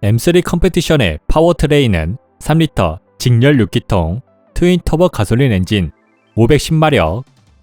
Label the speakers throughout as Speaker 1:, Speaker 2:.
Speaker 1: M3 컴피티션의 파워트레인은 3리터 직렬 6기통 트윈터보 가솔린 엔진 510마력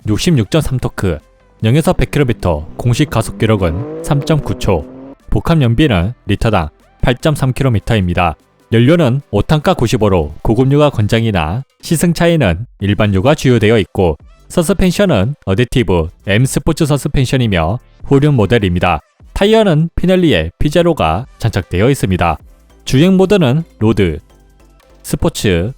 Speaker 1: 66.3토크 0에서 100km 공식 가속 기록은 3.9초 복합 연비는 리터당 8.3km입니다. 연료는 5탄가 95로 고급유가 권장이나 시승 차이는 일반유가 주요되어 있고 서스펜션은 어댑티브 M 스포츠 서스펜션이며 후륜 모델입니다. 타이어는 피넬리에 P0가 장착되어 있습니다. 주행 모드는 로드, 스포츠,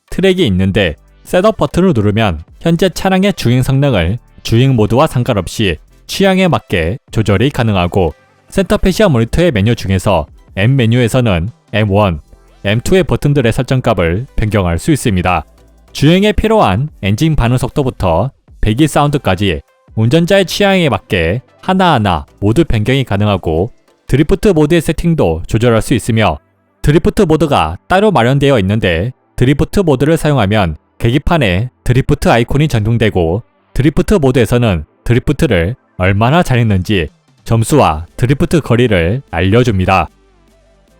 Speaker 1: 트랙이 있는데 셋업 버튼을 누르면 현재 차량의 주행 성능을 주행 모드와 상관없이 취향에 맞게 조절이 가능하고 센터페시아 모니터의 메뉴 중에서 M 메뉴에서는 M1, M2의 버튼들의 설정값을 변경할 수 있습니다. 주행에 필요한 엔진 반응 속도부터 배기 사운드까지 운전자의 취향에 맞게 하나하나 모두 변경이 가능하고 드리프트 모드의 세팅도 조절할 수 있으며 드리프트 모드가 따로 마련되어 있는데 드리프트 모드를 사용하면 계기판에 드리프트 아이콘이 전동되고 드리프트 모드에서는 드리프트를 얼마나 잘했는지 점수와 드리프트 거리를 알려줍니다.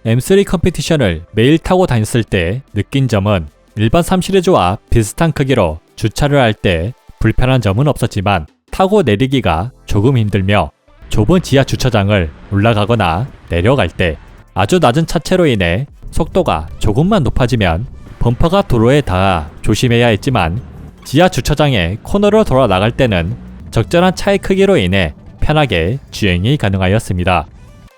Speaker 1: M3 컴피티션을 매일 타고 다녔을 때 느낀 점은 일반 3시리즈와 비슷한 크기로 주차를 할 때 불편한 점은 없었지만 타고 내리기가 조금 힘들며 좁은 지하 주차장을 올라가거나 내려갈 때 아주 낮은 차체로 인해 속도가 조금만 높아지면 범퍼가 도로에 닿아 조심해야 했지만 지하 주차장에 코너로 돌아 나갈 때는 적절한 차의 크기로 인해 편하게 주행이 가능하였습니다.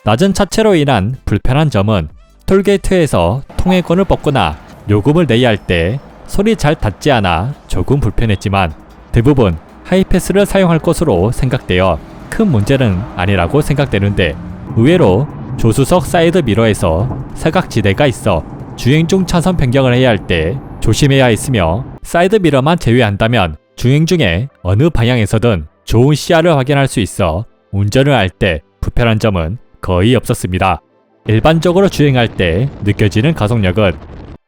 Speaker 1: 낮은 차체로 인한 불편한 점은 톨게이트에서 통행권을 뽑거나 요금을 내야 할 때 손이 잘 닿지 않아 조금 불편했지만 대부분 하이패스를 사용할 것으로 생각되어 큰 문제는 아니라고 생각되는데 의외로 조수석 사이드 미러에서 사각지대가 있어 주행 중 차선 변경을 해야 할 때 조심해야 했으며 사이드 미러만 제외한다면 주행 중에 어느 방향에서든 좋은 시야를 확인할 수 있어 운전을 할 때 불편한 점은 거의 없었습니다. 일반적으로 주행할 때 느껴지는 가속력은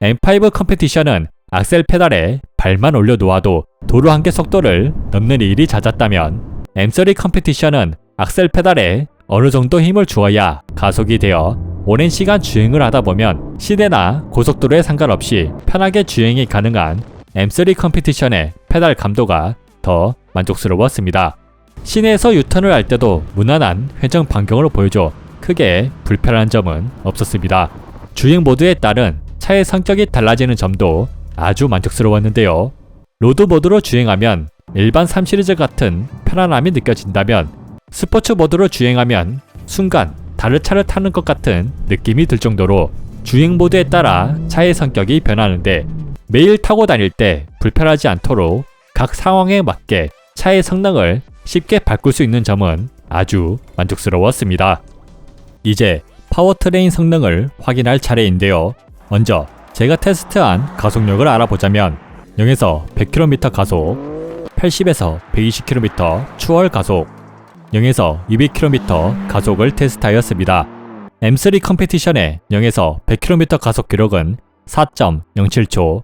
Speaker 1: M5 컴피티션은 악셀 페달에 발만 올려놓아도 도로 한계 속도를 넘는 일이 잦았다면 M3 컴피티션은 악셀 페달에 어느 정도 힘을 주어야 가속이 되어 오랜 시간 주행을 하다 보면 시내나 고속도로에 상관없이 편하게 주행이 가능한 M3 컴피티션의 페달 감도가 더 만족스러웠습니다. 시내에서 유턴을 할 때도 무난한 회전 반경으로 보여줘 크게 불편한 점은 없었습니다. 주행 모드에 따른 차의 성격이 달라지는 점도 아주 만족스러웠는데요. 로드 모드로 주행하면 일반 3시리즈 같은 편안함이 느껴진다면 스포츠 모드로 주행하면 순간 다른 차를 타는 것 같은 느낌이 들 정도로 주행 모드에 따라 차의 성격이 변하는데 매일 타고 다닐 때 불편하지 않도록 각 상황에 맞게 차의 성능을 쉽게 바꿀 수 있는 점은 아주 만족스러웠습니다. 이제 파워트레인 성능을 확인할 차례인데요. 먼저 제가 테스트한 가속력을 알아보자면 0에서 100km 가속, 80에서 120km 추월 가속, 0에서 200km 가속을 테스트하였습니다. M3 컴피티션의 0에서 100km 가속 기록은 4.07초,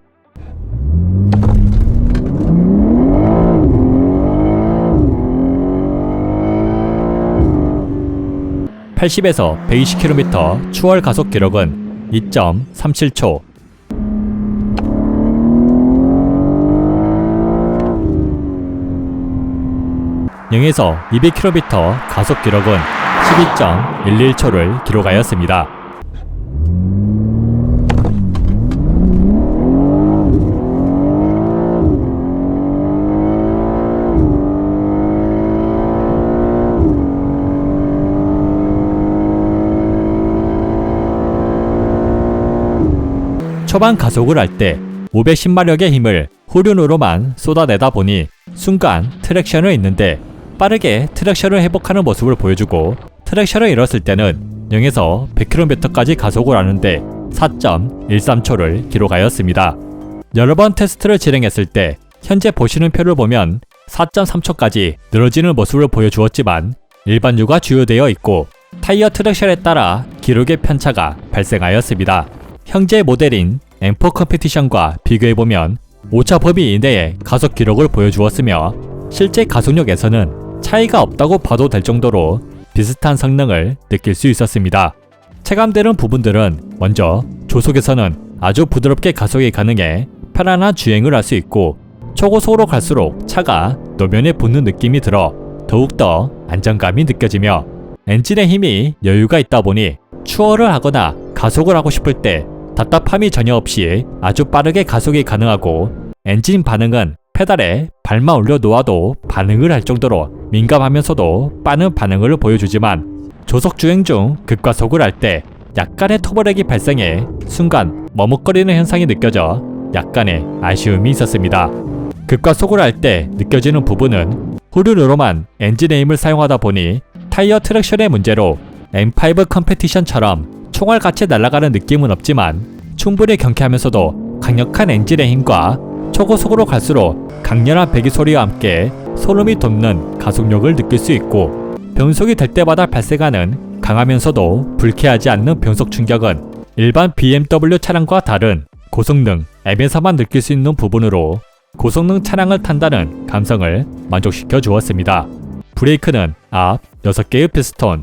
Speaker 1: 80에서 120km 추월 가속 기록은 2.37초, 0에서 200km 가속 기록은 12.11초를 기록하였습니다. 초반 가속을 할 때 510마력의 힘을 후륜으로만 쏟아내다 보니 순간 트랙션을 잃는데 빠르게 트랙션을 회복하는 모습을 보여주고 트랙션을 잃었을 때는 0에서 100km까지 가속을 하는데 4.13초를 기록하였습니다. 여러 번 테스트를 진행했을 때 현재 보시는 표를 보면 4.3초까지 늘어지는 모습을 보여주었지만 일반유가 주요되어 있고 타이어 트랙션에 따라 기록의 편차가 발생하였습니다. 형제 모델인 M4 컴피티션과 비교해보면 오차 범위 이내의 가속 기록을 보여주었으며 실제 가속력에서는 차이가 없다고 봐도 될 정도로 비슷한 성능을 느낄 수 있었습니다. 체감되는 부분들은 먼저 조속에서는 아주 부드럽게 가속이 가능해 편안한 주행을 할 수 있고, 초고속으로 갈수록 차가 노면에 붙는 느낌이 들어 더욱더 안정감이 느껴지며, 엔진의 힘이 여유가 있다 보니 추월을 하거나 가속을 하고 싶을 때 답답함이 전혀 없이 아주 빠르게 가속이 가능하고, 엔진 반응은 페달에 발만 올려놓아도 반응을 할 정도로 민감하면서도 빠른 반응을 보여주지만, 조속 주행 중 급가속을 할 때 약간의 터보렉이 발생해 순간 머뭇거리는 현상이 느껴져 약간의 아쉬움이 있었습니다. 급가속을 할 때 느껴지는 부분은 후륜으로만 엔진의 힘을 사용하다 보니 타이어 트랙션의 문제로 M5 컴페티션처럼 총알같이 날아가는 느낌은 없지만, 충분히 경쾌하면서도 강력한 엔진의 힘과 초고속으로 갈수록 강렬한 배기 소리와 함께 소름이 돋는 가속력을 느낄 수 있고, 변속이 될 때마다 발생하는 강하면서도 불쾌하지 않는 변속 충격은 일반 BMW 차량과 다른 고성능 M에서만 느낄 수 있는 부분으로 고성능 차량을 탄다는 감성을 만족시켜 주었습니다. 브레이크는 앞 6개의 피스톤,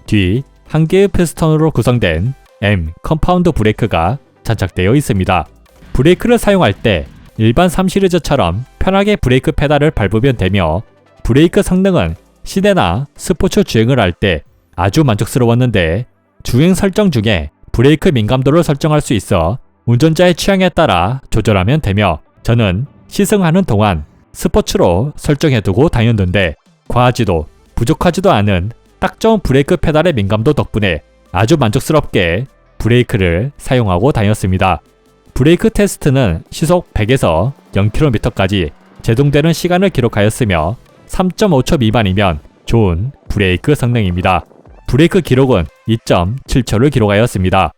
Speaker 1: 뒤 1개의 피스톤으로 구성된 M 컴파운드 브레이크가 장착되어 있습니다. 브레이크를 사용할 때 일반 3 시리즈처럼 편하게 브레이크 페달을 밟으면 되며, 브레이크 성능은 시내나 스포츠 주행을 할 때 아주 만족스러웠는데, 주행 설정 중에 브레이크 민감도를 설정할 수 있어 운전자의 취향에 따라 조절하면 되며, 저는 시승하는 동안 스포츠로 설정해두고 다녔는데, 과하지도 부족하지도 않은 딱 좋은 브레이크 페달의 민감도 덕분에 아주 만족스럽게 브레이크를 사용하고 다녔습니다. 브레이크 테스트는 시속 100에서 0km까지 제동되는 시간을 기록하였으며 3.5초 미만이면 좋은 브레이크 성능입니다. 브레이크 기록은 2.7초를 기록하였습니다.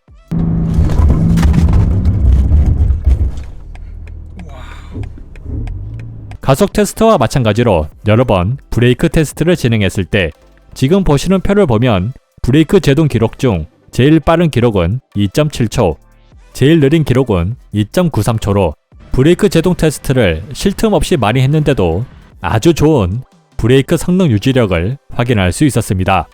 Speaker 1: 가속 테스트와 마찬가지로 여러 번 브레이크 테스트를 진행했을 때, 지금 보시는 표를 보면 브레이크 제동 기록 중 제일 빠른 기록은 2.7초, 제일 느린 기록은 2.93초로 브레이크 제동 테스트를 쉴 틈 없이 많이 했는데도 아주 좋은 브레이크 성능 유지력을 확인할 수 있었습니다.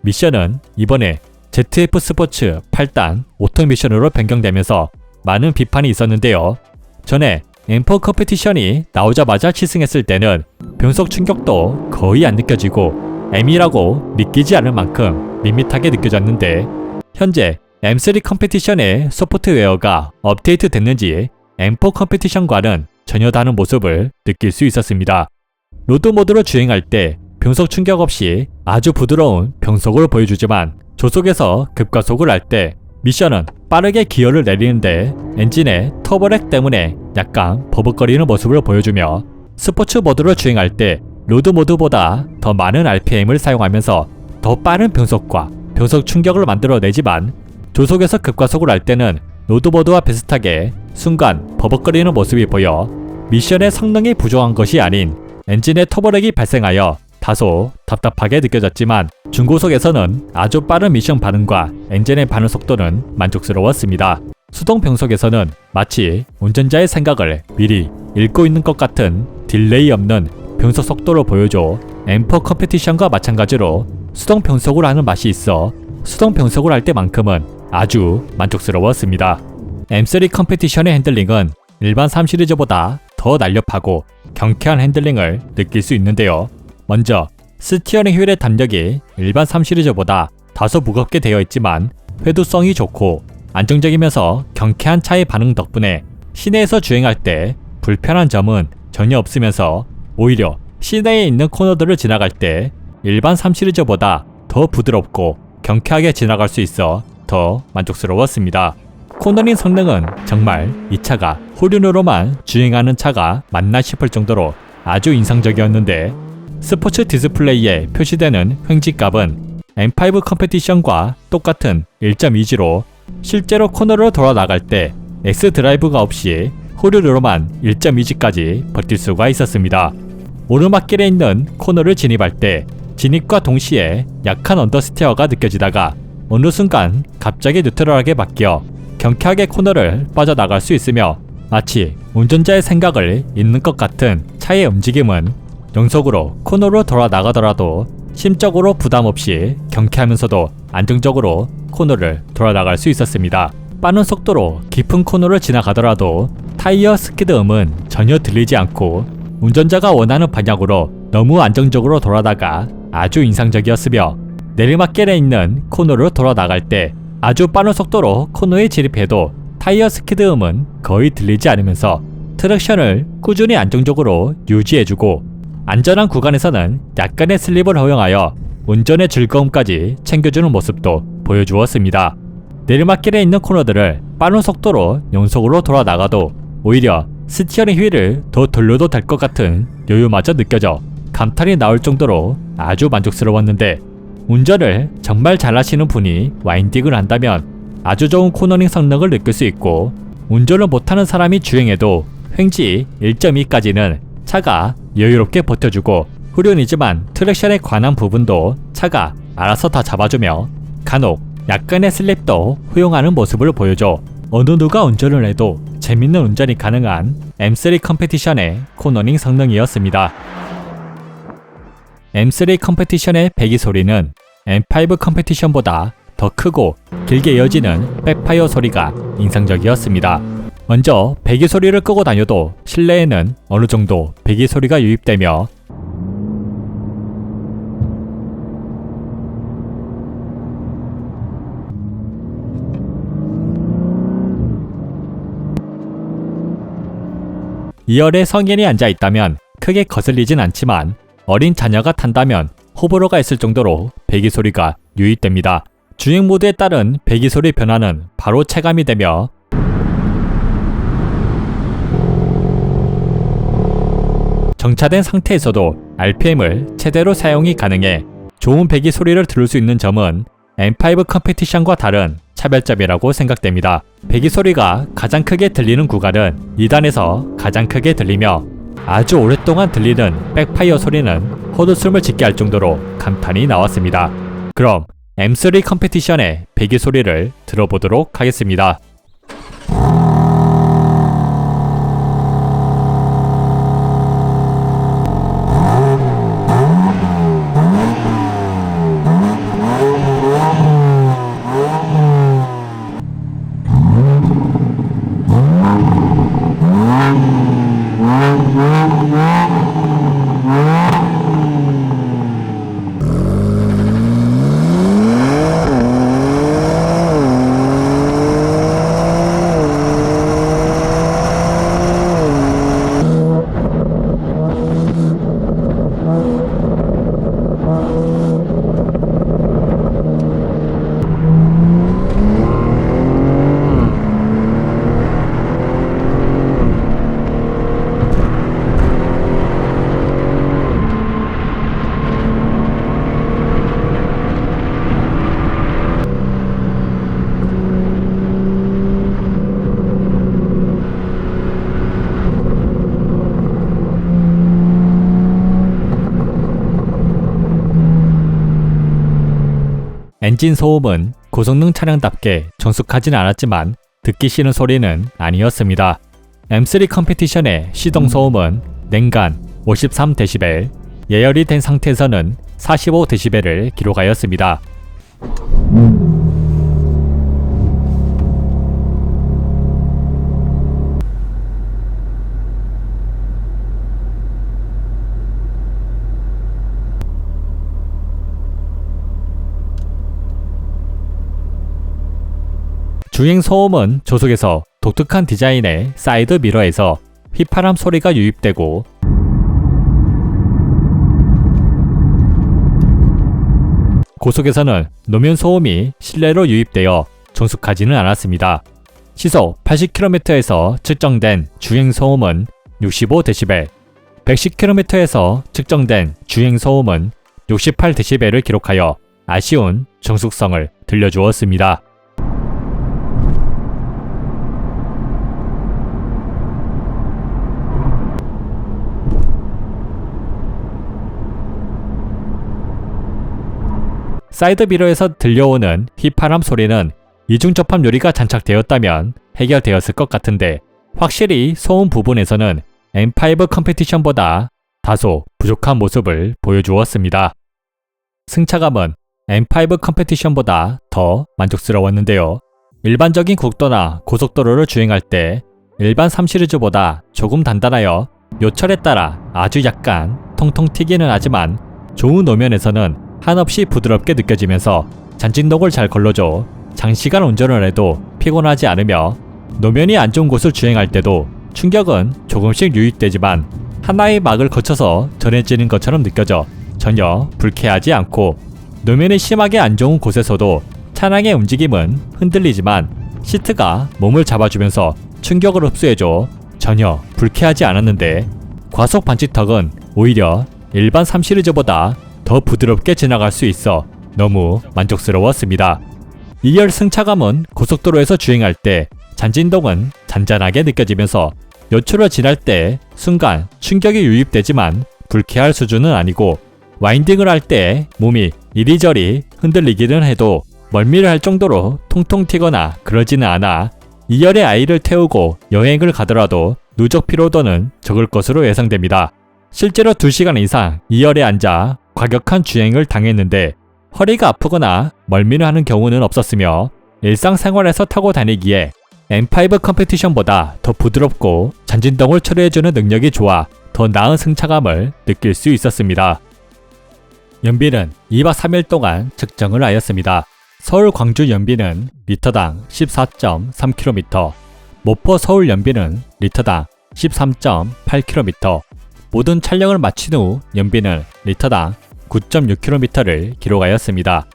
Speaker 1: 미션은 이번에 ZF 스포츠 8단 오토 미션으로 변경되면서 많은 비판이 있었는데요. 전에 M4 컴페티션이 나오자마자 시승했을 때는 변속 충격도 거의 안 느껴지고 M이라고 믿기지 않을 만큼 밋밋하게 느껴졌는데, 현재 M3 컴페티션의 소프트웨어가 업데이트 됐는지 M4 컴페티션과는 전혀 다른 모습을 느낄 수 있었습니다. 로드 모드로 주행할 때 변속 충격 없이 아주 부드러운 변속을 보여주지만, 조속에서 급가속을 할 때 미션은 빠르게 기어를 내리는데 엔진의 터보렉 때문에 약간 버벅거리는 모습을 보여주며, 스포츠 모드로 주행할 때 로드 모드보다 더 많은 RPM을 사용하면서 더 빠른 변속과 변속 충격을 만들어내지만, 조속에서 급가속을 할 때는 로드 모드와 비슷하게 순간 버벅거리는 모습이 보여 미션의 성능이 부족한 것이 아닌 엔진의 터보렉이 발생하여 다소 답답하게 느껴졌지만, 중고속에서는 아주 빠른 미션 반응과 엔진의 반응 속도는 만족스러웠습니다. 수동 변속에서는 마치 운전자의 생각을 미리 읽고 있는 것 같은 딜레이 없는 변속 속도를 보여줘 M4 컴페티션과 마찬가지로 수동 변속을 하는 맛이 있어 수동 변속을 할 때만큼은 아주 만족스러웠습니다. M3 컴페티션의 핸들링은 일반 3 시리즈보다 더 날렵하고 경쾌한 핸들링을 느낄 수 있는데요. 먼저 스티어링 휠의 담력이 일반 3 시리즈보다 다소 무겁게 되어 있지만 회두성이 좋고 안정적이면서 경쾌한 차의 반응 덕분에 시내에서 주행할 때 불편한 점은 전혀 없으면서, 오히려 시내에 있는 코너들을 지나갈 때 일반 3 시리즈보다 더 부드럽고 경쾌하게 지나갈 수 있어 더 만족스러웠습니다. 코너링 성능은 정말 이 차가 후륜으로만 주행하는 차가 맞나 싶을 정도로 아주 인상적이었는데, 스포츠 디스플레이에 표시되는 횡지값은 M5 컴페티션과 똑같은 1.2G로 실제로 코너로 돌아 나갈 때 X 드라이브가 없이 후륜으로만 1.2G까지 버틸 수가 있었습니다. 오르막길에 있는 코너를 진입할 때 진입과 동시에 약한 언더스티어가 느껴지다가 어느 순간 갑자기 뉴트럴하게 바뀌어 경쾌하게 코너를 빠져나갈 수 있으며, 마치 운전자의 생각을 읽는 것 같은 차의 움직임은 영속으로 코너로 돌아 나가더라도 심적으로 부담 없이 경쾌하면서도 안정적으로 코너를 돌아나갈 수 있었습니다. 빠른 속도로 깊은 코너를 지나가더라도 타이어 스키드음은 전혀 들리지 않고 운전자가 원하는 방향으로 너무 안정적으로 돌아다가 아주 인상적이었으며, 내리막길에 있는 코너를 돌아나갈 때 아주 빠른 속도로 코너에 진입해도 타이어 스키드음은 거의 들리지 않으면서 트랙션을 꾸준히 안정적으로 유지해주고, 안전한 구간에서는 약간의 슬립을 허용하여 운전의 즐거움까지 챙겨주는 모습도 보여주었습니다. 내리막길에 있는 코너들을 빠른 속도로 연속으로 돌아나가도 오히려 스티어링 휠을 더 돌려도 될 것 같은 여유마저 느껴져 감탄이 나올 정도로 아주 만족스러웠는데, 운전을 정말 잘하시는 분이 와인딩을 한다면 아주 좋은 코너링 성능을 느낄 수 있고, 운전을 못하는 사람이 주행해도 횡지 1.2까지는 차가 여유롭게 버텨주고, 후륜이지만 트랙션에 관한 부분도 차가 알아서 다 잡아주며 간혹 약간의 슬립도 허용하는 모습을 보여줘 어느 누가 운전을 해도 재밌는 운전이 가능한 M3 컴페티션의 코너링 성능이었습니다. M3 컴페티션의 배기 소리는 M5 컴페티션보다 더 크고 길게 이어지는 백파이어 소리가 인상적이었습니다. 먼저 배기 소리를 끄고 다녀도 실내에는 어느 정도 배기 소리가 유입되며,2열에 성인이 앉아있다면 크게 거슬리진 않지만 어린 자녀가 탄다면 호불호가 있을 정도로 배기 소리가 유입됩니다. 주행 모드에 따른 배기 소리 변화는 바로 체감이 되며, 정차된 상태에서도 RPM을 최대로 사용이 가능해 좋은 배기 소리를 들을 수 있는 점은 M5 컴페티션과 다른 차별점이라고 생각됩니다. 배기 소리가 가장 크게 들리는 구간은 2단에서 가장 크게 들리며, 아주 오랫동안 들리는 백파이어 소리는 헛웃음을 짓게 할 정도로 감탄이 나왔습니다. 그럼 M3 컴페티션의 배기 소리를 들어보도록 하겠습니다. 엔진 소음은 고성능 차량답게 정숙하진 않았지만 듣기 싫은 소리는 아니었습니다. M3 컴페티션의 시동 소음은 냉간 53dB, 예열이 된 상태에서는 45dB를 기록하였습니다. 주행 소음은 조속에서 독특한 디자인의 사이드 미러에서 휘파람 소리가 유입되고, 고속에서는 노면 소음이 실내로 유입되어 정숙하지는 않았습니다. 시속 80km에서 측정된 주행 소음은 65dB, 110km에서 측정된 주행 소음은 68dB를 기록하여 아쉬운 정숙성을 들려주었습니다. 사이드 미러에서 들려오는 휘파람 소리는 이중 접합 유리가 장착되었다면 해결되었을 것 같은데, 확실히 소음 부분에서는 M5 컴페티션보다 다소 부족한 모습을 보여주었습니다. 승차감은 M5 컴페티션보다 더 만족스러웠는데요. 일반적인 국도나 고속도로를 주행할 때 일반 3 시리즈보다 조금 단단하여 요철에 따라 아주 약간 통통 튀기는 하지만 좋은 노면에서는 한없이 부드럽게 느껴지면서 잔진동을 잘 걸러줘 장시간 운전을 해도 피곤하지 않으며 노면이 안 좋은 곳을 주행할 때도 충격은 조금씩 유입되지만 하나의 막을 거쳐서 전해지는 것처럼 느껴져 전혀 불쾌하지 않고 노면이 심하게 안 좋은 곳에서도 차량의 움직임은 흔들리지만 시트가 몸을 잡아주면서 충격을 흡수해줘 전혀 불쾌하지 않았는데 과속 방지턱은 오히려 일반 3 시리즈보다 더 부드럽게 지나갈 수 있어 너무 만족스러웠습니다. 2열 승차감은 고속도로에서 주행할 때 잔진동은 잔잔하게 느껴지면서 요철을 지날 때 순간 충격이 유입되지만 불쾌할 수준은 아니고 와인딩을 할 때 몸이 이리저리 흔들리기는 해도 멀미를 할 정도로 통통 튀거나 그러지는 않아 2열에 아이를 태우고 여행을 가더라도 누적 피로도는 적을 것으로 예상됩니다. 실제로 2시간 이상 2열에 앉아 과격한 주행을 당했는데 허리가 아프거나 멀미를 하는 경우는 없었으며 일상생활에서 타고 다니기에 M5 컴페티션보다 더 부드럽고 잔진동을 처리해주는 능력이 좋아 더 나은 승차감을 느낄 수 있었습니다. 연비는 2박 3일 동안 측정을 하였습니다. 서울 광주 연비는 리터당 14.3km, 모포 서울 연비는 리터당 13.8km, 모든 촬영을 마친 후 연비는 리터당 9.6km를 기록하였습니다.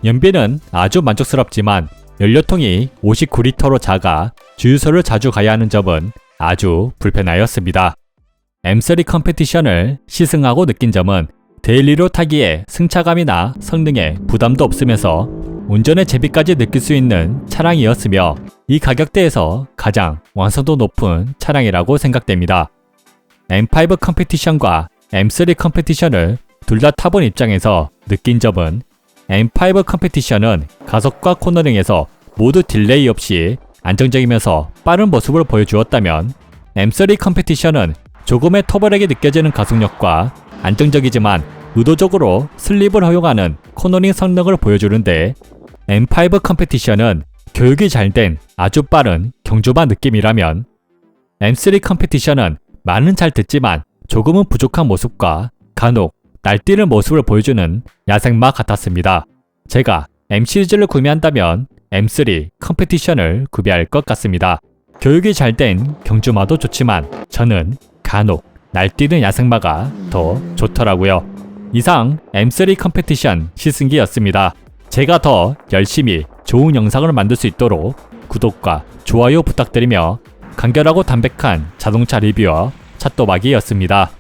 Speaker 1: 연비는 아주 만족스럽지만 연료통이 59리터로 작아 주유소를 자주 가야 하는 점은 아주 불편하였습니다. M3 컴페티션을 시승하고 느낀 점은 데일리로 타기에 승차감이나 성능에 부담도 없으면서 운전의 재미까지 느낄 수 있는 차량이었으며 이 가격대에서 가장 완성도 높은 차량이라고 생각됩니다. M5 컴페티션과 M3 컴페티션을 둘 다 타본 입장에서 느낀 점은 M5 컴페티션은 가속과 코너링에서 모두 딜레이 없이 안정적이면서 빠른 모습을 보여주었다면 M3 컴페티션은 조금의 터벌하게 느껴지는 가속력과 안정적이지만 의도적으로 슬립을 허용하는 코너링 성능을 보여주는데 M5 컴페티션은 교육이 잘 된 아주 빠른 경주마 느낌이라면 M3 컴페티션은 말은 잘 듣지만 조금은 부족한 모습과 간혹 날뛰는 모습을 보여주는 야생마 같았습니다. 제가 M 시리즈를 구매한다면 M3 컴페티션을 구매할 것 같습니다. 교육이 잘 된 경주마도 좋지만 저는 간혹 날뛰는 야생마가 더 좋더라고요. 이상 M3 컴페티션 시승기였습니다. 제가 더 열심히 좋은 영상을 만들 수 있도록 구독과 좋아요 부탁드리며 간결하고 담백한 자동차 리뷰어 찻도박이였습니다.